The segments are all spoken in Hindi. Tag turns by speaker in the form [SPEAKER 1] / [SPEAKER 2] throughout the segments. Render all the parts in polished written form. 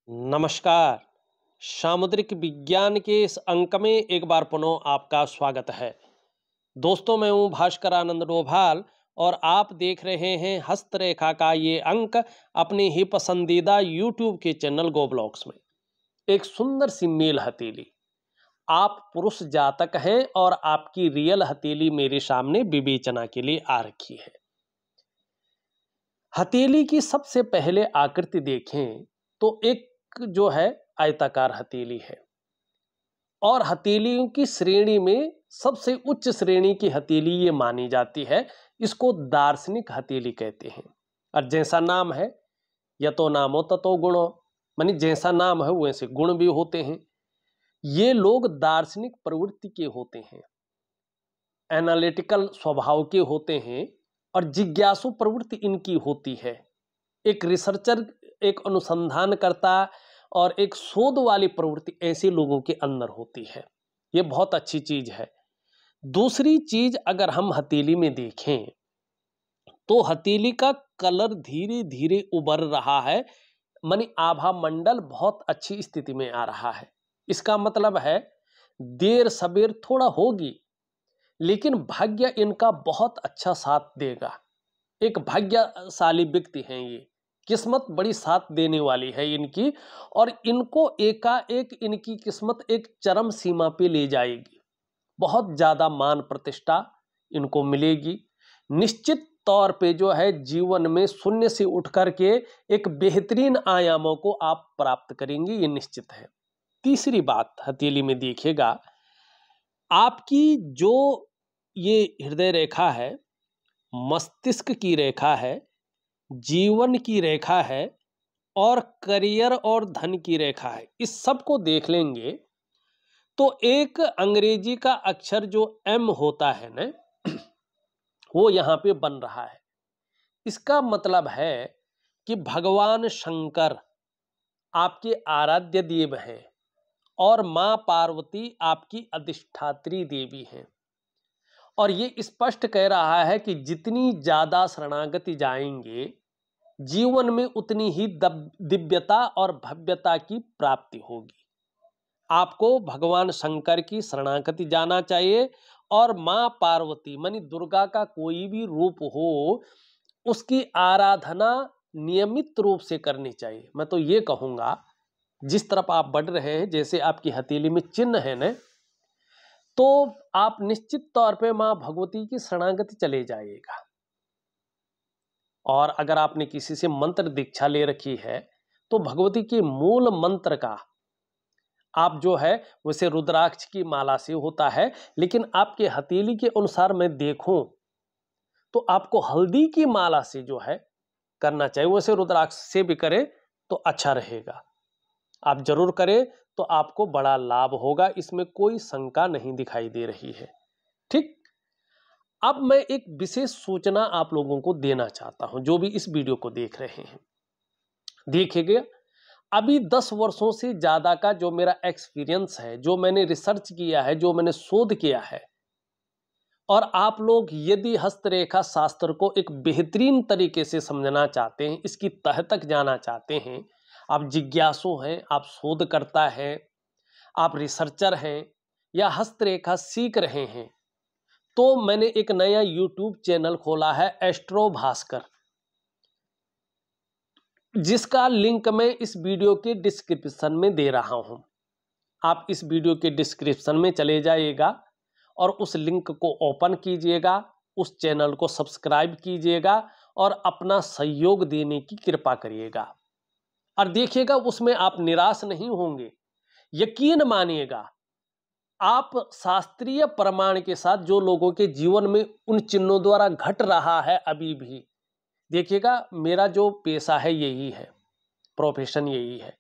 [SPEAKER 1] नमस्कार। सामुद्रिक विज्ञान के इस अंक में एक बार पुनः आपका स्वागत है। दोस्तों, मैं हूं भास्कर आनंद डोभाल और आप देख रहे हैं हस्तरेखा का ये अंक अपनी ही पसंदीदा यूट्यूब के चैनल गो ब्लॉग्स में। एक सुंदर सी मेल हथेली। आप पुरुष जातक हैं और आपकी रियल हथेली मेरे सामने विवेचना के लिए आ रखी है। हथेली की सबसे पहले आकृति देखें तो एक जो है आयताकार हथेली है और हथेलियों की श्रेणी में सबसे उच्च श्रेणी की हथेली ये मानी जाती है। इसको दार्शनिक हथेली कहते हैं। और जैसा नाम है यतो नामो ततो गुणो, मानी जैसा नाम है वैसे गुण भी होते हैं। ये लोग दार्शनिक प्रवृत्ति के होते हैं, एनालिटिकल स्वभाव के होते हैं और जिज्ञासु प्रवृत्ति इनकी होती है। एक रिसर्चर, एक अनुसंधानकर्ता और एक शोध वाली प्रवृत्ति ऐसे लोगों के अंदर होती है। ये बहुत अच्छी चीज है। दूसरी चीज, अगर हम हथेली में देखें तो हथेली का कलर धीरे धीरे उभर रहा है, मानी आभा मंडल बहुत अच्छी स्थिति में आ रहा है। इसका मतलब है देर सबेर थोड़ा होगी, लेकिन भाग्य इनका बहुत अच्छा साथ देगा। एक भाग्यशाली व्यक्ति हैं ये, किस्मत बड़ी साथ देने वाली है इनकी और इनको एकाएक इनकी किस्मत एक चरम सीमा पे ले जाएगी। बहुत ज्यादा मान प्रतिष्ठा इनको मिलेगी। निश्चित तौर पे जो है जीवन में शून्य से उठ करके एक बेहतरीन आयामों को आप प्राप्त करेंगे, ये निश्चित है। तीसरी बात, हथेली में देखिएगा आपकी जो ये हृदय रेखा है, मस्तिष्क की रेखा है, जीवन की रेखा है और करियर और धन की रेखा है। इस सब को देख लेंगे तो एक अंग्रेजी का अक्षर जो एम होता है ना, वो यहां पे बन रहा है। इसका मतलब है कि भगवान शंकर आपके आराध्य देव हैं और मां पार्वती आपकी अधिष्ठात्री देवी हैं। और ये स्पष्ट कह रहा है कि जितनी ज्यादा शरणागति जाएंगे जीवन में उतनी ही दिव्यता और भव्यता की प्राप्ति होगी। आपको भगवान शंकर की शरणागति जाना चाहिए और मां पार्वती मानी दुर्गा का कोई भी रूप हो उसकी आराधना नियमित रूप से करनी चाहिए। मैं तो ये कहूंगा जिस तरफ आप बढ़ रहे हैं, जैसे आपकी हथेली में चिन्ह है ना, तो आप निश्चित तौर पे मां भगवती की शरणागति चले जाइएगा। और अगर आपने किसी से मंत्र दीक्षा ले रखी है तो भगवती के मूल मंत्र का आप जो है वैसे रुद्राक्ष की माला से होता है, लेकिन आपके हथेली के अनुसार मैं देखूं तो आपको हल्दी की माला से जो है करना चाहिए। वैसे रुद्राक्ष से भी करें तो अच्छा रहेगा। आप जरूर करें तो आपको बड़ा लाभ होगा, इसमें कोई शंका नहीं दिखाई दे रही है। ठीक, अब मैं एक विशेष सूचना आप लोगों को देना चाहता हूं जो भी इस वीडियो को देख रहे हैं। देखिएगा, अभी 10 वर्षों से ज्यादा का जो मेरा एक्सपीरियंस है, जो मैंने रिसर्च किया है, जो मैंने शोध किया है, और आप लोग यदि हस्तरेखा शास्त्र को एक बेहतरीन तरीके से समझना चाहते हैं, इसकी तह तक जाना चाहते हैं, आप जिज्ञासु हैं, आप शोधकर्ता हैं, आप रिसर्चर हैं या हस्तरेखा सीख रहे हैं, तो मैंने एक नया यूट्यूब चैनल खोला है एस्ट्रो भास्कर, जिसका लिंक मैं इस वीडियो के डिस्क्रिप्शन में दे रहा हूं। आप इस वीडियो के डिस्क्रिप्शन में चले जाइएगा और उस लिंक को ओपन कीजिएगा, उस चैनल को सब्सक्राइब कीजिएगा और अपना सहयोग देने की कृपा करिएगा। और देखिएगा उसमें आप निराश नहीं होंगे। यकीन मानिएगा, आप शास्त्रीय प्रमाण के साथ जो लोगों के जीवन में उन चिन्हों द्वारा घट रहा है अभी भी, देखिएगा मेरा जो पेशा है यही है, प्रोफेशन यही है।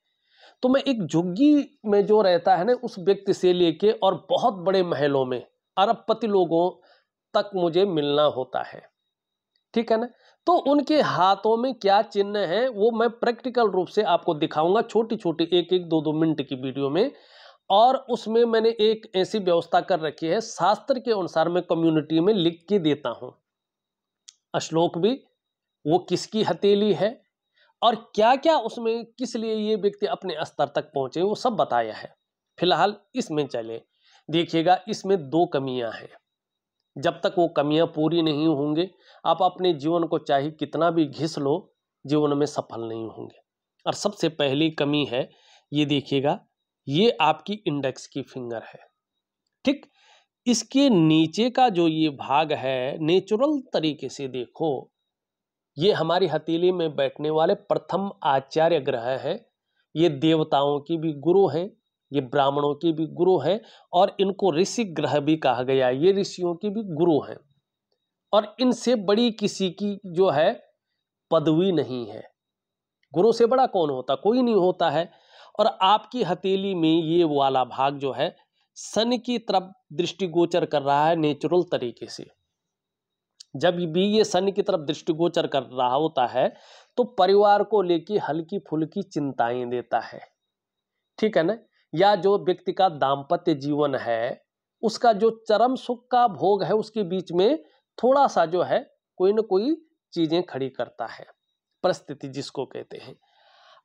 [SPEAKER 1] तो मैं एक झुग्गी में जो रहता है ना, उस व्यक्ति से लेके और बहुत बड़े महलों में अरबपति लोगों तक मुझे मिलना होता है। ठीक है ना, तो उनके हाथों में क्या चिन्ह है वो मैं प्रैक्टिकल रूप से आपको दिखाऊंगा, छोटी छोटी एक एक दो मिनट की वीडियो में। और उसमें मैंने एक ऐसी व्यवस्था कर रखी है, शास्त्र के अनुसार मैं कम्युनिटी में लिख के देता हूं श्लोक भी, वो किसकी हथेली है और क्या क्या उसमें किस लिए ये व्यक्ति अपने स्तर तक पहुंचे वो सब बताया है। फिलहाल इसमें चले, देखिएगा इसमें 2 कमियां हैं। जब तक वो कमियां पूरी नहीं होंगे, आप अपने जीवन को चाहे कितना भी घिस लो, जीवन में सफल नहीं होंगे। और सबसे पहली कमी है, ये देखिएगा, ये आपकी इंडेक्स की फिंगर है, ठीक। इसके नीचे का जो ये भाग है, नेचुरल तरीके से देखो, ये हमारी हथेली में बैठने वाले प्रथम आचार्य ग्रह है। ये देवताओं की भी गुरु हैं, ये ब्राह्मणों की भी गुरु हैं, और इनको ऋषि ग्रह भी कहा गया है। ये ऋषियों की भी गुरु हैं, और इनसे बड़ी किसी की जो है पदवी नहीं है। गुरु से बड़ा कौन होता, कोई नहीं होता है। और आपकी हथेली में ये वाला भाग जो है शनि की तरफ दृष्टिगोचर कर रहा है नेचुरल तरीके से। जब भी ये शनि की तरफ दृष्टिगोचर कर रहा होता है तो परिवार को लेकर हल्की फुल्की चिंताएं देता है, ठीक है ना। या जो व्यक्ति का दाम्पत्य जीवन है उसका जो चरम सुख का भोग है उसके बीच में थोड़ा सा जो है कोई ना कोई चीजें खड़ी करता है, परिस्थिति जिसको कहते हैं।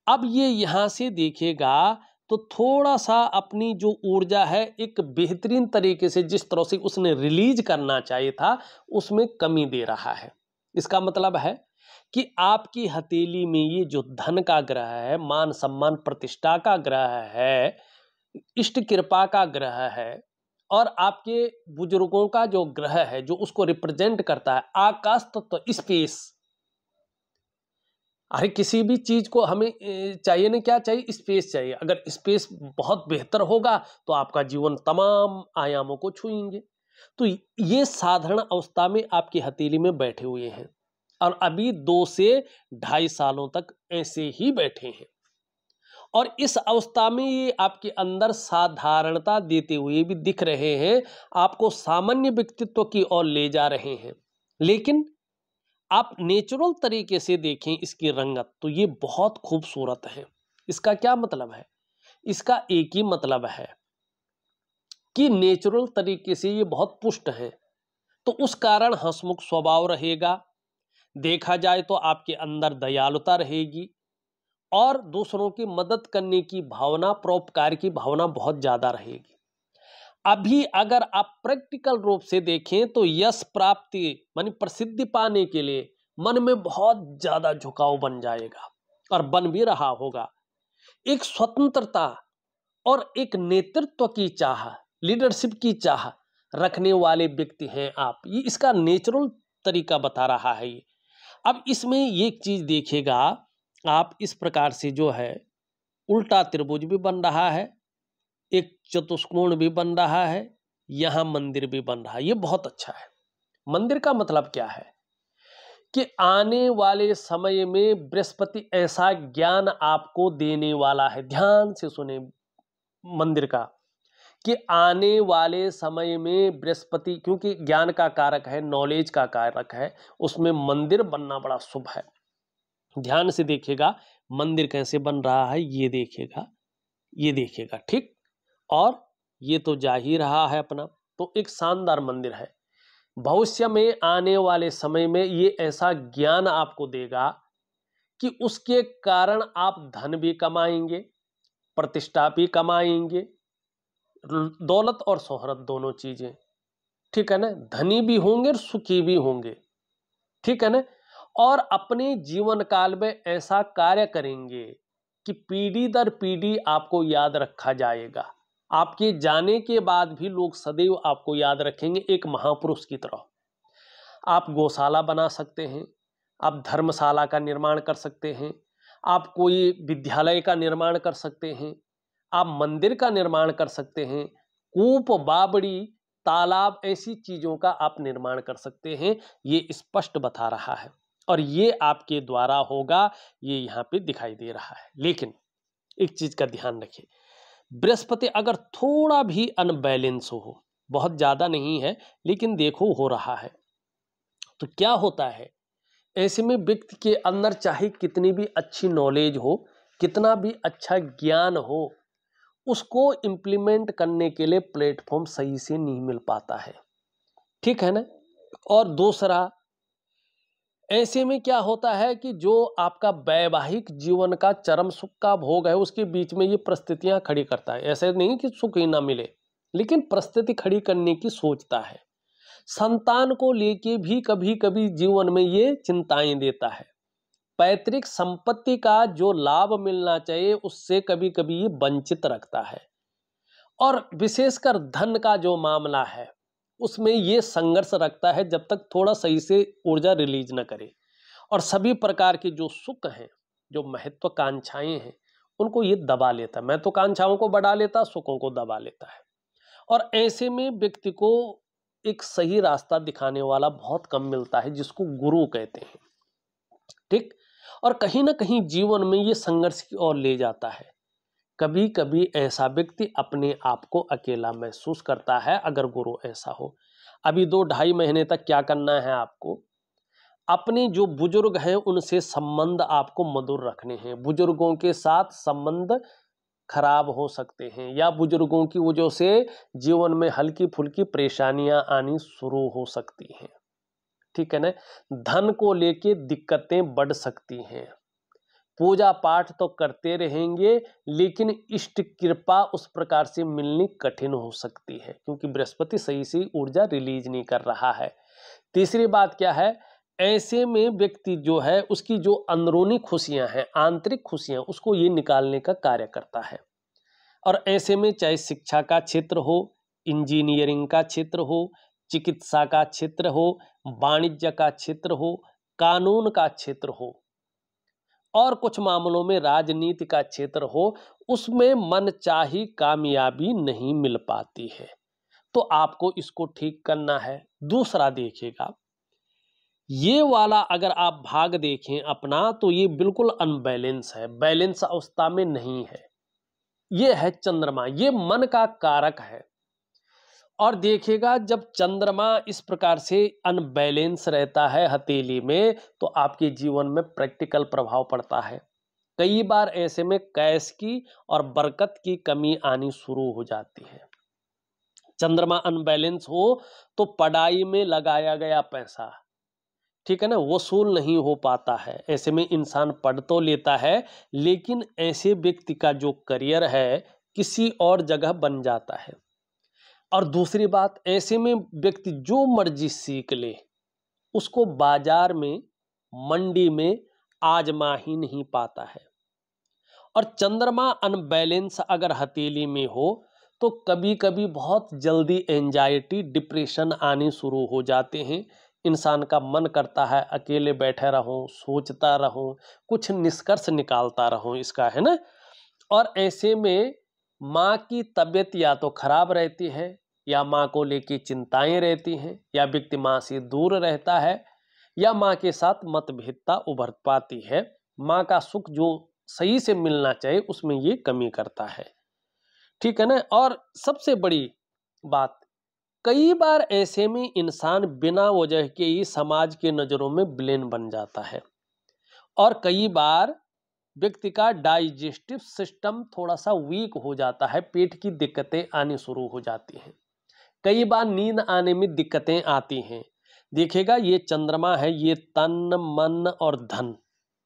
[SPEAKER 1] अब ये यहां से देखेगा तो थोड़ा सा अपनी जो ऊर्जा है एक बेहतरीन तरीके से जिस तरह से उसने रिलीज करना चाहिए था उसमें कमी दे रहा है। इसका मतलब है कि आपकी हथेली में ये जो धन का ग्रह है, मान सम्मान प्रतिष्ठा का ग्रह है, इष्ट कृपा का ग्रह है, और आपके बुजुर्गों का जो ग्रह है जो उसको रिप्रेजेंट करता है आकाश तत्व, स्पेस। अरे किसी भी चीज को हमें चाहिए ना, क्या चाहिए, स्पेस चाहिए। अगर स्पेस बहुत बेहतर होगा तो आपका जीवन तमाम आयामों को छुएंगे। तो ये साधारण अवस्था में आपकी हथेली में बैठे हुए हैं, और अभी 2 से 2.5 सालों तक ऐसे ही बैठे हैं। और इस अवस्था में ये आपके अंदर साधारणता देते हुए भी दिख रहे हैं, आपको सामान्य व्यक्तित्व की ओर ले जा रहे हैं। लेकिन आप नेचुरल तरीके से देखें इसकी रंगत तो ये बहुत खूबसूरत है। इसका क्या मतलब है, इसका एक ही मतलब है कि नेचुरल तरीके से ये बहुत पुष्ट है, तो उस कारण हंसमुख स्वभाव रहेगा। देखा जाए तो आपके अंदर दयालुता रहेगी, और दूसरों की मदद करने की भावना, परोपकार की भावना बहुत ज्यादा रहेगी। अभी अगर आप प्रैक्टिकल रूप से देखें तो यश प्राप्ति मानी प्रसिद्धि पाने के लिए मन में बहुत ज्यादा झुकाव बन जाएगा, और बन भी रहा होगा। एक स्वतंत्रता और एक नेतृत्व की चाह, लीडरशिप की चाह रखने वाले व्यक्ति हैं आप। ये इसका नेचुरल तरीका बता रहा है ये। अब इसमें ये चीज देखिएगा, आप इस प्रकार से जो है उल्टा त्रिभुज भी बन रहा है, एक चतुष्कोण भी बन रहा है, यहां मंदिर भी बन रहा है। ये बहुत अच्छा है। मंदिर का मतलब क्या है कि आने वाले समय में बृहस्पति ऐसा ज्ञान आपको देने वाला है। ध्यान से सुने मंदिर का, कि आने वाले समय में बृहस्पति, क्योंकि ज्ञान का कारक है, नॉलेज का कारक है, उसमें मंदिर बनना बड़ा शुभ है। ध्यान से देखिएगा मंदिर कैसे बन रहा है, ये देखिएगा, ये देखिएगा, ठीक। और ये तो जा ही रहा है अपना, तो एक शानदार मंदिर है। भविष्य में आने वाले समय में ये ऐसा ज्ञान आपको देगा कि उसके कारण आप धन भी कमाएंगे, प्रतिष्ठा भी कमाएंगे, दौलत और शोहरत दोनों चीजें, ठीक है ना। धनी भी होंगे और सुखी भी होंगे, ठीक है ना। और अपने जीवन काल में ऐसा कार्य करेंगे कि पीढ़ी दर पीढ़ी आपको याद रखा जाएगा। आपके जाने के बाद भी लोग सदैव आपको याद रखेंगे एक महापुरुष की तरह। आप गौशाला बना सकते हैं, आप धर्मशाला का निर्माण कर सकते हैं, आप कोई विद्यालय का निर्माण कर सकते हैं, आप मंदिर का निर्माण कर सकते हैं, कूप, बावड़ी, तालाब, ऐसी चीजों का आप निर्माण कर सकते हैं। ये स्पष्ट बता रहा है, और ये आपके द्वारा होगा, ये यहाँ पे दिखाई दे रहा है। लेकिन एक चीज का ध्यान रखिए, बृहस्पति अगर थोड़ा भी अनबैलेंस हो, बहुत ज्यादा नहीं है लेकिन देखो हो रहा है, तो क्या होता है, ऐसे में व्यक्ति के अंदर चाहे कितनी भी अच्छी नॉलेज हो, कितना भी अच्छा ज्ञान हो, उसको इम्प्लीमेंट करने के लिए प्लेटफॉर्म सही से नहीं मिल पाता है, ठीक है ना। और दूसरा, ऐसे में क्या होता है कि जो आपका वैवाहिक जीवन का चरम सुख का भोग है, उसके बीच में ये परिस्थितियां खड़ी करता है। ऐसे नहीं कि सुख ही ना मिले, लेकिन परिस्थिति खड़ी करने की सोचता है। संतान को लेके भी कभी कभी जीवन में ये चिंताएं देता है। पैतृक संपत्ति का जो लाभ मिलना चाहिए, उससे कभी कभी ये वंचित रखता है। और विशेषकर धन का जो मामला है, उसमें ये संघर्ष रखता है जब तक थोड़ा सही से ऊर्जा रिलीज न करे। और सभी प्रकार के जो सुख हैं, जो महत्वाकांक्षाएं हैं, उनको ये दबा लेता है। महत्वाकांक्षाओं को बढ़ा लेता, सुखों को दबा लेता है। और ऐसे में व्यक्ति को एक सही रास्ता दिखाने वाला बहुत कम मिलता है, जिसको गुरु कहते हैं। ठीक। और कहीं ना कहीं जीवन में ये संघर्ष की ओर ले जाता है। कभी कभी ऐसा व्यक्ति अपने आप को अकेला महसूस करता है, अगर गुरु ऐसा हो। अभी 2-2.5 महीने तक क्या करना है आपको, अपने जो बुजुर्ग हैं उनसे संबंध आपको मधुर रखने हैं। बुजुर्गों के साथ संबंध खराब हो सकते हैं, या बुजुर्गों की वजह से जीवन में हल्की फुल्की परेशानियां आनी शुरू हो सकती हैं। ठीक है ना। धन को लेके दिक्कतें बढ़ सकती हैं। पूजा पाठ तो करते रहेंगे, लेकिन इष्ट कृपा उस प्रकार से मिलनी कठिन हो सकती है, क्योंकि बृहस्पति सही से ऊर्जा रिलीज नहीं कर रहा है। तीसरी बात क्या है, ऐसे में व्यक्ति जो है उसकी जो अंदरूनी खुशियां हैं, आंतरिक खुशियां, उसको ये निकालने का कार्य करता है। और ऐसे में चाहे शिक्षा का क्षेत्र हो, इंजीनियरिंग का क्षेत्र हो, चिकित्सा का क्षेत्र हो, वाणिज्य का क्षेत्र हो, कानून का क्षेत्र हो, और कुछ मामलों में राजनीति का क्षेत्र हो, उसमें मनचाही कामयाबी नहीं मिल पाती है। तो आपको इसको ठीक करना है। दूसरा देखिएगा, ये वाला अगर आप भाग देखें अपना, तो ये बिल्कुल अनबैलेंस है, बैलेंस अवस्था में नहीं है। ये है चंद्रमा, ये मन का कारक है। और देखिएगा, जब चंद्रमा इस प्रकार से अनबैलेंस रहता है हथेली में, तो आपके जीवन में प्रैक्टिकल प्रभाव पड़ता है। कई बार ऐसे में कैश की और बरकत की कमी आनी शुरू हो जाती है। चंद्रमा अनबैलेंस हो तो पढ़ाई में लगाया गया पैसा, ठीक है ना, वसूल नहीं हो पाता है। ऐसे में इंसान पढ़ तो लेता है, लेकिन ऐसे व्यक्ति का जो करियर है किसी और जगह बन जाता है। और दूसरी बात, ऐसे में व्यक्ति जो मर्जी सीख ले, उसको बाजार में, मंडी में आजमा ही नहीं पाता है। और चंद्रमा अनबैलेंस अगर हथेली में हो, तो कभी कभी बहुत जल्दी एंजाइटी, डिप्रेशन आने शुरू हो जाते हैं। इंसान का मन करता है अकेले बैठे रहूं, सोचता रहूं, कुछ निष्कर्ष निकालता रहूं इसका, है ना। और ऐसे में माँ की तबीयत या तो खराब रहती है, या माँ को लेके चिंताएं रहती हैं, या व्यक्ति माँ से दूर रहता है, या माँ के साथ मतभेदता उभर पाती है। माँ का सुख जो सही से मिलना चाहिए, उसमें ये कमी करता है। ठीक है ना। और सबसे बड़ी बात, कई बार ऐसे में इंसान बिना वजह के ही समाज के नजरों में विलेन बन जाता है। और कई बार व्यक्ति का डाइजेस्टिव सिस्टम थोड़ा सा वीक हो जाता है, पेट की दिक्कतें आनी शुरू हो जाती हैं। कई बार नींद आने में दिक्कतें आती हैं। देखिएगा, ये चंद्रमा है, ये तन, मन और धन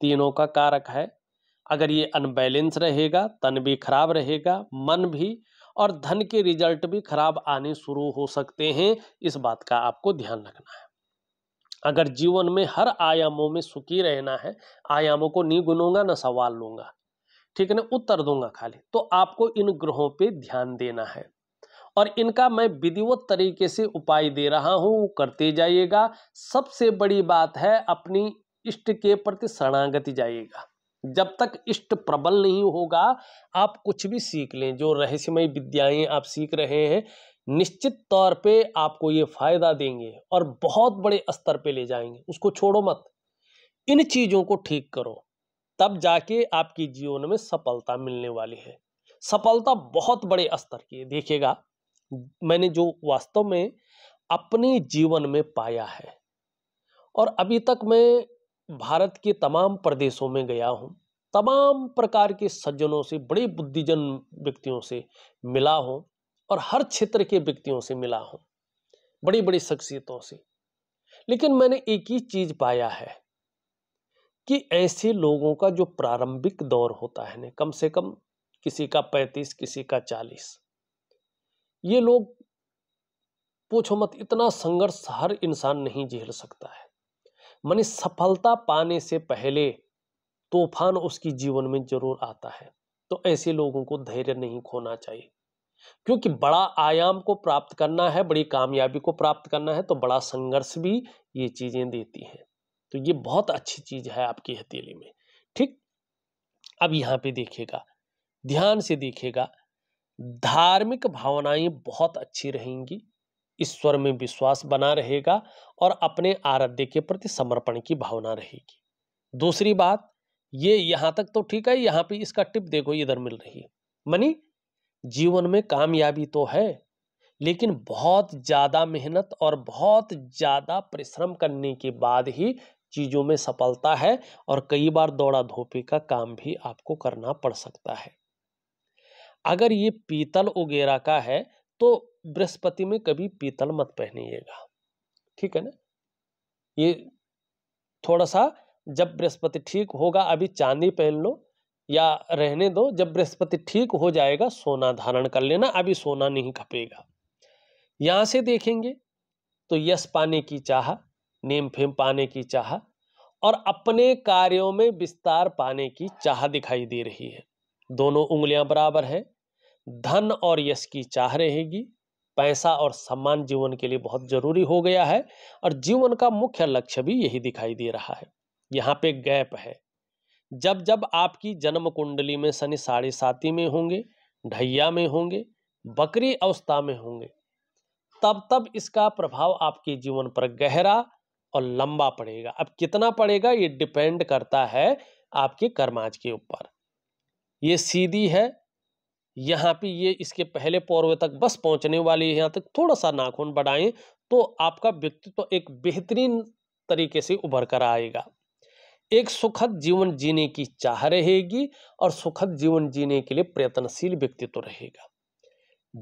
[SPEAKER 1] तीनों का कारक है। अगर ये अनबैलेंस रहेगा, तन भी खराब रहेगा, मन भी, और धन के रिजल्ट भी खराब आने शुरू हो सकते हैं। इस बात का आपको ध्यान रखना है। अगर जीवन में हर आयामों में सुखी रहना है, आयामों को नहीं गिनूंगा ना सवाल लूंगा, ठीक है ना, उत्तर दूंगा खाली, तो आपको इन ग्रहों पे ध्यान देना है। और इनका मैं विधिवत तरीके से उपाय दे रहा हूं, करते जाइएगा। सबसे बड़ी बात है, अपनी इष्ट के प्रति शरणागति जाइएगा। जब तक इष्ट प्रबल नहीं होगा, आप कुछ भी सीख लें, जो रहस्यमय विद्याएं आप सीख रहे हैं, निश्चित तौर पे आपको ये फायदा देंगे और बहुत बड़े स्तर पे ले जाएंगे। उसको छोड़ो मत, इन चीजों को ठीक करो, तब जाके आपकी जीवन में सफलता मिलने वाली है। सफलता बहुत बड़े स्तर की है। देखिएगा, मैंने जो वास्तव में अपने जीवन में पाया है, और अभी तक मैं भारत के तमाम प्रदेशों में गया हूं, तमाम प्रकार के सज्जनों से, बड़े बुद्धिजन व्यक्तियों से मिला हूं, और हर क्षेत्र के व्यक्तियों से मिला हूं, बड़ी बड़ी शख्सियतों से। लेकिन मैंने एक ही चीज पाया है, कि ऐसे लोगों का जो प्रारंभिक दौर होता है ना, कम से कम किसी का 35, किसी का 40, ये लोग पूछो मत, इतना संघर्ष हर इंसान नहीं झेल सकता है। माने सफलता पाने से पहले तूफान उसकी जीवन में जरूर आता है। तो ऐसे लोगों को धैर्य नहीं खोना चाहिए, क्योंकि बड़ा आयाम को प्राप्त करना है, बड़ी कामयाबी को प्राप्त करना है, तो बड़ा संघर्ष भी ये चीजें देती हैं। तो ये बहुत अच्छी चीज है आपकी हथेली में। ठीक, अब यहां पे देखिएगा, ध्यान से देखिएगा, धार्मिक भावनाएं बहुत अच्छी रहेंगी, ईश्वर में विश्वास बना रहेगा और अपने आराध्य के प्रति समर्पण की भावना रहेगी। दूसरी बात, ये यहां तक तो ठीक है, यहां पे इसका टिप देखो इधर मिल रही है। मनी जीवन में कामयाबी तो है, लेकिन बहुत ज्यादा मेहनत और बहुत ज्यादा परिश्रम करने के बाद ही चीजों में सफलता है, और कई बार दौड़ा धोपी का काम भी आपको करना पड़ सकता है। अगर ये पीतल वगैरह का है तो बृहस्पति में कभी पीतल मत पहनिएगा, ठीक है ना। ये थोड़ा सा, जब बृहस्पति ठीक होगा, अभी चांदी पहन लो या रहने दो, जब बृहस्पति ठीक हो जाएगा सोना धारण कर लेना, अभी सोना नहीं खपेगा। यहां से देखेंगे तो यश पाने की चाह, नेम फेम पाने की चाह और अपने कार्यों में विस्तार पाने की चाह दिखाई दे रही है। दोनों उंगलियां बराबर है। धन और यश की चाह रहेगी। पैसा और सम्मान जीवन के लिए बहुत जरूरी हो गया है, और जीवन का मुख्य लक्ष्य भी यही दिखाई दे रहा है। यहाँ पे गैप है, जब जब आपकी जन्म कुंडली में शनि 7.5 में होंगे, ढैया में होंगे, बकरी अवस्था में होंगे, तब तब इसका प्रभाव आपके जीवन पर गहरा और लंबा पड़ेगा। अब कितना पड़ेगा ये डिपेंड करता है आपके कर्माज के ऊपर। ये सीधी है, यहाँ पे ये इसके पहले पौरवे तक बस पहुंचने वाली है, यहाँ तक थोड़ा सा नाखून बढ़ाएं तो आपका व्यक्तित्व एक बेहतरीन तरीके से उभर कर आएगा। एक सुखद जीवन जीने की चाह रहेगी और सुखद जीवन जीने के लिए प्रयत्नशील व्यक्तित्व रहेगा।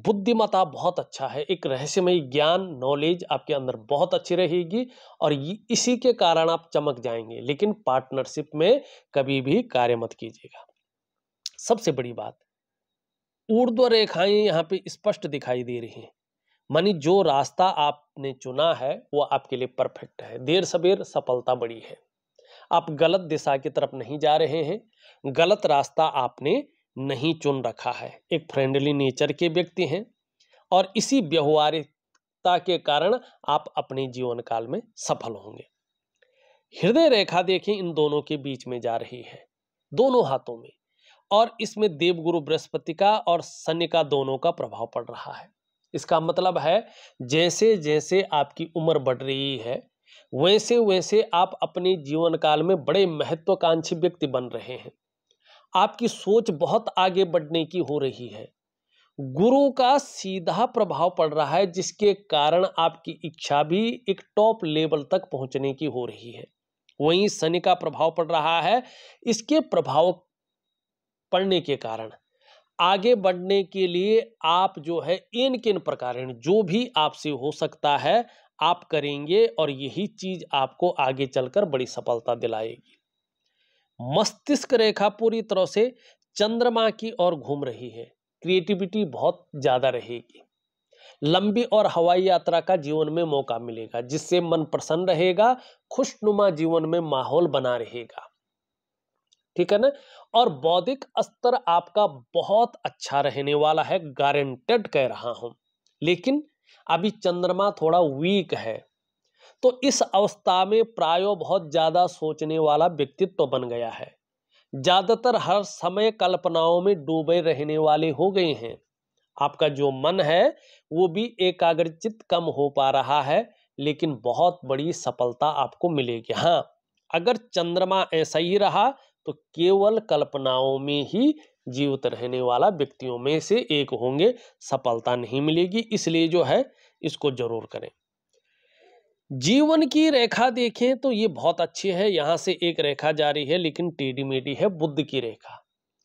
[SPEAKER 1] बुद्धिमत्ता बहुत अच्छा है, एक रहस्यमय ज्ञान नॉलेज आपके अंदर बहुत अच्छी रहेगी, और इसी के कारण आप चमक जाएंगे। लेकिन पार्टनरशिप में कभी भी कार्य मत कीजिएगा। सबसे बड़ी बात, ऊर्ध्व रेखाएं यहाँ पे स्पष्ट दिखाई दे रही हैं, मानी जो रास्ता आपने चुना है वो आपके लिए परफेक्ट है। देर सवेर सफलता बड़ी है। आप गलत दिशा की तरफ नहीं जा रहे हैं, गलत रास्ता आपने नहीं चुन रखा है। एक फ्रेंडली नेचर के व्यक्ति हैं, और इसी व्यवहारिकता के कारण आप अपने जीवन काल में सफल होंगे। हृदय रेखा देखें, इन दोनों के बीच में जा रही है, दोनों हाथों में, और इसमें देवगुरु बृहस्पति का और शनि का दोनों का प्रभाव पड़ रहा है। इसका मतलब है जैसे जैसे आपकी उम्र बढ़ रही है, वैसे वैसे आप अपने जीवन काल में बड़े महत्वाकांक्षी व्यक्ति बन रहे हैं। आपकी सोच बहुत आगे बढ़ने की हो रही है। गुरु का सीधा प्रभाव पड़ रहा है, जिसके कारण आपकी इच्छा भी एक टॉप लेवल तक पहुंचने की हो रही है। वहीं शनि का प्रभाव पड़ रहा है, इसके प्रभाव पड़ने के कारण आगे बढ़ने के लिए आप जो है इन किन प्रकार जो भी आपसे हो सकता है आप करेंगे, और यही चीज आपको आगे चलकर बड़ी सफलता दिलाएगी। मस्तिष्क रेखा पूरी तरह से चंद्रमा की ओर घूम रही है, क्रिएटिविटी बहुत ज्यादा रहेगी। लंबी और हवाई यात्रा का जीवन में मौका मिलेगा, जिससे मन प्रसन्न रहेगा, खुशनुमा जीवन में माहौल बना रहेगा, ठीक है ना। और बौद्धिक स्तर आपका बहुत अच्छा रहने वाला है, गारंटेड कह रहा हूं। लेकिन अभी चंद्रमा थोड़ा वीक है, तो इस अवस्था में प्रायो बहुत ज्यादा सोचने वाला व्यक्तित्व बन गया है। ज्यादातर हर समय कल्पनाओं में डूबे रहने वाले हो गए हैं। आपका जो मन है वो भी एकाग्रचित कम हो पा रहा है, लेकिन बहुत बड़ी सफलता आपको मिलेगी। हाँ, अगर चंद्रमा ऐसा ही रहा तो केवल कल्पनाओं में ही जीवित रहने वाला व्यक्तियों में से एक होंगे, सफलता नहीं मिलेगी। इसलिए जो है इसको जरूर करें। जीवन की रेखा देखें तो ये बहुत अच्छी है, यहां से एक रेखा जारी है लेकिन टेढ़ी मेढ़ी है, बुध की रेखा।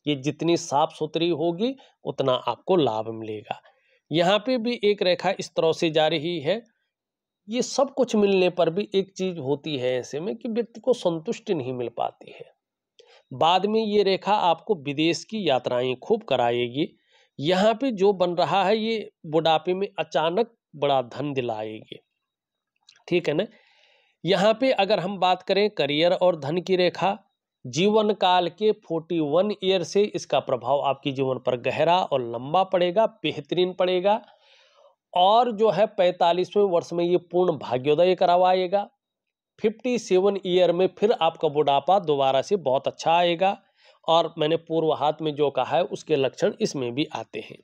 [SPEAKER 1] ये जितनी साफ सुथरी होगी उतना आपको लाभ मिलेगा। यहाँ पे भी एक रेखा इस तरह से जा रही है, ये सब कुछ मिलने पर भी एक चीज होती है ऐसे में कि व्यक्ति को संतुष्टि नहीं मिल पाती है। बाद में ये रेखा आपको विदेश की यात्राएं खूब कराएगी। यहाँ पे जो बन रहा है ये बुढ़ापे में अचानक बड़ा धन दिलाएगी, ठीक है ना। यहाँ पे अगर हम बात करें करियर और धन की रेखा, जीवन काल के 41 ईयर से इसका प्रभाव आपके जीवन पर गहरा और लंबा पड़ेगा, बेहतरीन पड़ेगा। और जो है 45वें वर्ष में ये पूर्ण भाग्योदय करवाएगा। 57 ईयर में फिर आपका बुढ़ापा दोबारा से बहुत अच्छा आएगा। और मैंने पूर्व हाथ में जो कहा है उसके लक्षण इसमें भी आते हैं।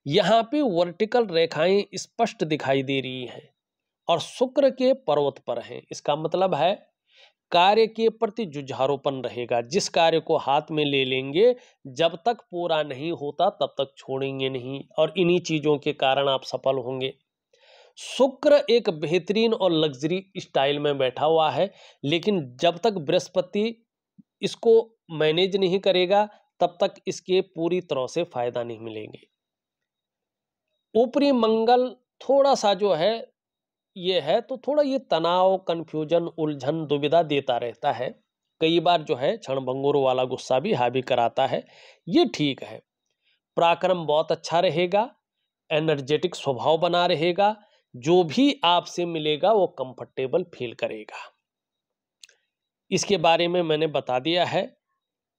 [SPEAKER 1] यहाँ पे वर्टिकल रेखाएं स्पष्ट दिखाई दे रही हैं और शुक्र के पर्वत पर हैं। इसका मतलब है कार्य के प्रति जुझारूपन रहेगा। जिस कार्य को हाथ में ले लेंगे, जब तक पूरा नहीं होता तब तक छोड़ेंगे नहीं, और इन्हीं चीजों के कारण आप सफल होंगे। शुक्र एक बेहतरीन और लग्जरी स्टाइल में बैठा हुआ है, लेकिन जब तक बृहस्पति इसको मैनेज नहीं करेगा तब तक इसके पूरी तरह से फायदा नहीं मिलेंगे। ऊपरी मंगल थोड़ा सा जो है ये है तो थोड़ा ये तनाव, कंफ्यूजन, उलझन, दुविधा देता रहता है। कई बार जो है क्षणभंगुर वाला गुस्सा भी हावी कराता है। ये ठीक है। पराक्रम बहुत अच्छा रहेगा, एनर्जेटिक स्वभाव बना रहेगा। जो भी आपसे मिलेगा वो कंफर्टेबल फील करेगा। इसके बारे में मैंने बता दिया है।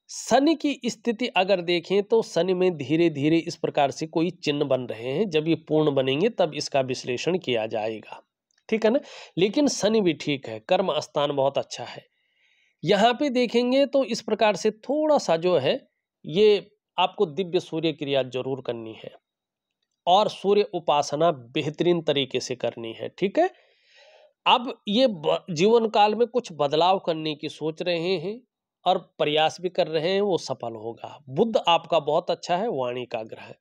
[SPEAKER 1] शनि की स्थिति अगर देखें तो शनि में धीरे धीरे इस प्रकार से कोई चिन्ह बन रहे हैं। जब ये पूर्ण बनेंगे तब इसका विश्लेषण किया जाएगा, ठीक है ना। लेकिन शनि भी ठीक है, कर्म स्थान बहुत अच्छा है। यहाँ पे देखेंगे तो इस प्रकार से थोड़ा सा जो है ये आपको दिव्य सूर्य क्रिया जरूर करनी है और सूर्य उपासना बेहतरीन तरीके से करनी है, ठीक है। अब ये जीवन काल में कुछ बदलाव करने की सोच रहे हैं और प्रयास भी कर रहे हैं, वो सफल होगा। बुध आपका बहुत अच्छा है, वाणी का ग्रह,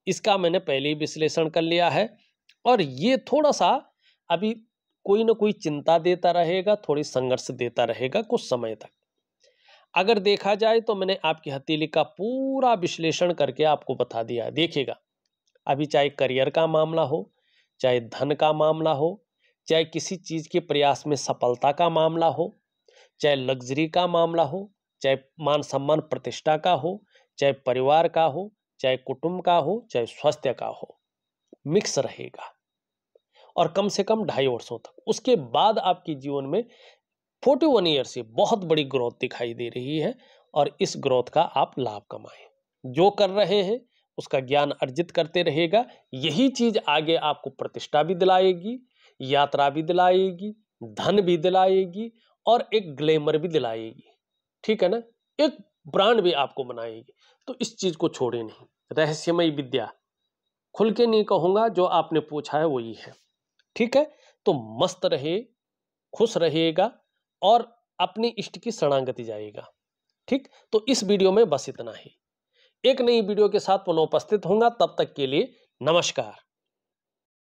[SPEAKER 1] इसका मैंने पहले ही विश्लेषण कर लिया है। और ये थोड़ा सा अभी कोई ना कोई चिंता देता रहेगा, थोड़ी संघर्ष देता रहेगा कुछ समय तक। अगर देखा जाए तो मैंने आपकी हथेली का पूरा विश्लेषण करके आपको बता दिया। देखिएगा, अभी चाहे करियर का मामला हो, चाहे धन का मामला हो, चाहे किसी चीज के प्रयास में सफलता का मामला हो, चाहे लग्जरी का मामला हो, चाहे मान सम्मान प्रतिष्ठा का हो, चाहे परिवार का हो, चाहे कुटुंब का हो, चाहे स्वास्थ्य का हो, मिक्स रहेगा। और कम से कम 2.5 वर्षों तक। उसके बाद आपके जीवन में 41 ईयर से बहुत बड़ी ग्रोथ दिखाई दे रही है और इस ग्रोथ का आप लाभ कमाएं। जो कर रहे हैं उसका ज्ञान अर्जित करते रहेगा। यही चीज आगे आपको प्रतिष्ठा भी दिलाएगी, यात्रा भी दिलाएगी, धन भी दिलाएगी और एक ग्लैमर भी दिलाएगी, ठीक है ना। एक ब्रांड भी आपको बनाएगी। तो इस चीज को छोड़े नहीं। रहस्यमय विद्या खुल के नहीं कहूंगा, जो आपने पूछा है वही है, ठीक है। तो मस्त रहे, खुश रहेगा और अपनी इष्ट की शरणागति जाएगा, ठीक। तो इस वीडियो में बस इतना ही। एक नई वीडियो के साथ पुनः उपस्थित होऊंगा, तब तक के लिए नमस्कार।